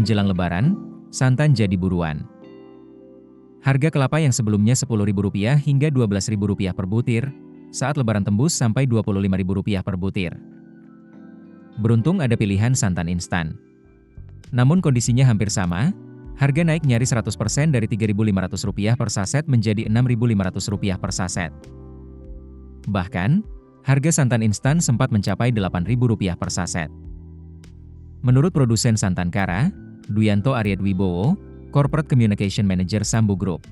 Menjelang Lebaran, santan jadi buruan. Harga kelapa yang sebelumnya Rp10.000 hingga Rp12.000 per butir, saat Lebaran tembus sampai Rp25.000 per butir. Beruntung ada pilihan santan instan. Namun kondisinya hampir sama, harga naik nyaris 100% dari Rp3.500 per saset menjadi Rp6.500 per saset. Bahkan, harga santan instan sempat mencapai Rp8.000 per saset. Menurut produsen santan Kara, Duyanto Aryadwibowo, Corporate Communication Manager Sambu Group,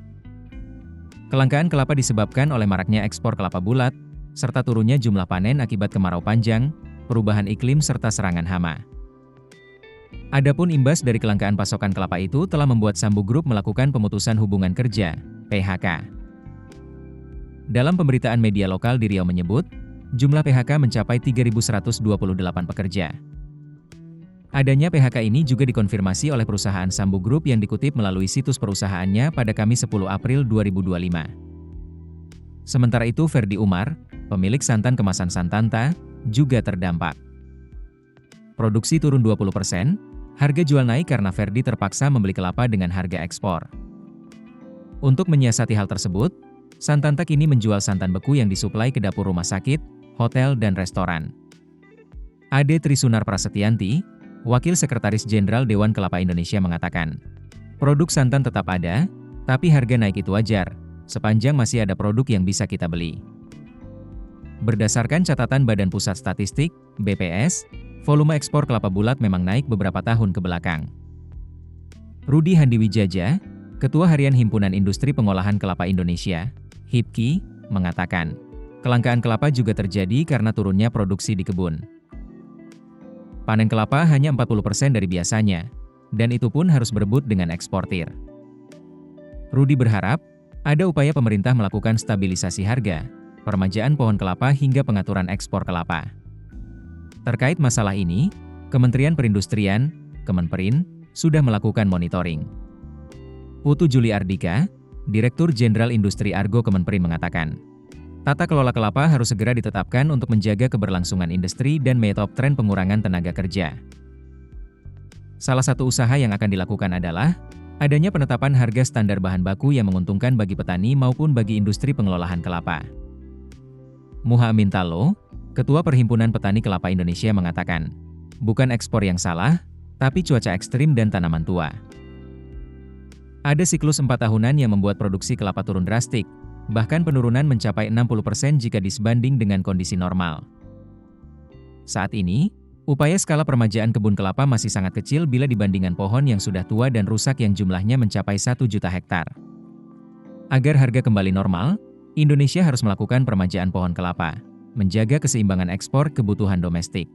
kelangkaan kelapa disebabkan oleh maraknya ekspor kelapa bulat, serta turunnya jumlah panen akibat kemarau panjang, perubahan iklim serta serangan hama. Adapun imbas dari kelangkaan pasokan kelapa itu telah membuat Sambu Group melakukan pemutusan hubungan kerja, PHK. Dalam pemberitaan media lokal di Riau menyebut, jumlah PHK mencapai 3.128 pekerja. Adanya PHK ini juga dikonfirmasi oleh perusahaan Sambu Group yang dikutip melalui situs perusahaannya pada Kamis 10 April 2025. Sementara itu Ferdi Umar, pemilik santan kemasan Santanta, juga terdampak. Produksi turun 20%, harga jual naik karena Ferdi terpaksa membeli kelapa dengan harga ekspor. Untuk menyiasati hal tersebut, Santanta kini menjual santan beku yang disuplai ke dapur rumah sakit, hotel dan restoran. Ade Trisunar Prasetyanti, Wakil Sekretaris Jenderal Dewan Kelapa Indonesia mengatakan, produk santan tetap ada, tapi harga naik itu wajar, sepanjang masih ada produk yang bisa kita beli. Berdasarkan catatan Badan Pusat Statistik, BPS, volume ekspor kelapa bulat memang naik beberapa tahun ke belakang. Rudi Handiwijaja, Ketua Harian Himpunan Industri Pengolahan Kelapa Indonesia, HIPKI, mengatakan, kelangkaan kelapa juga terjadi karena turunnya produksi di kebun. Panen kelapa hanya 40% dari biasanya, dan itu pun harus berebut dengan eksportir. Rudi berharap, ada upaya pemerintah melakukan stabilisasi harga, peremajaan pohon kelapa hingga pengaturan ekspor kelapa. Terkait masalah ini, Kementerian Perindustrian, Kemenperin, sudah melakukan monitoring. Putu Juli Ardika, Direktur Jenderal Industri Argo Kemenperin mengatakan, tata kelola kelapa harus segera ditetapkan untuk menjaga keberlangsungan industri dan menyetop tren pengurangan tenaga kerja. Salah satu usaha yang akan dilakukan adalah adanya penetapan harga standar bahan baku yang menguntungkan bagi petani maupun bagi industri pengelolaan kelapa. Muha Amintalo, Ketua Perhimpunan Petani Kelapa Indonesia mengatakan, bukan ekspor yang salah, tapi cuaca ekstrim dan tanaman tua. Ada siklus 4 tahunan yang membuat produksi kelapa turun drastik, bahkan penurunan mencapai 60% jika disebanding dengan kondisi normal. Saat ini, upaya skala peremajaan kebun kelapa masih sangat kecil bila dibandingkan pohon yang sudah tua dan rusak yang jumlahnya mencapai 1 juta hektar. Agar harga kembali normal, Indonesia harus melakukan peremajaan pohon kelapa, menjaga keseimbangan ekspor kebutuhan domestik.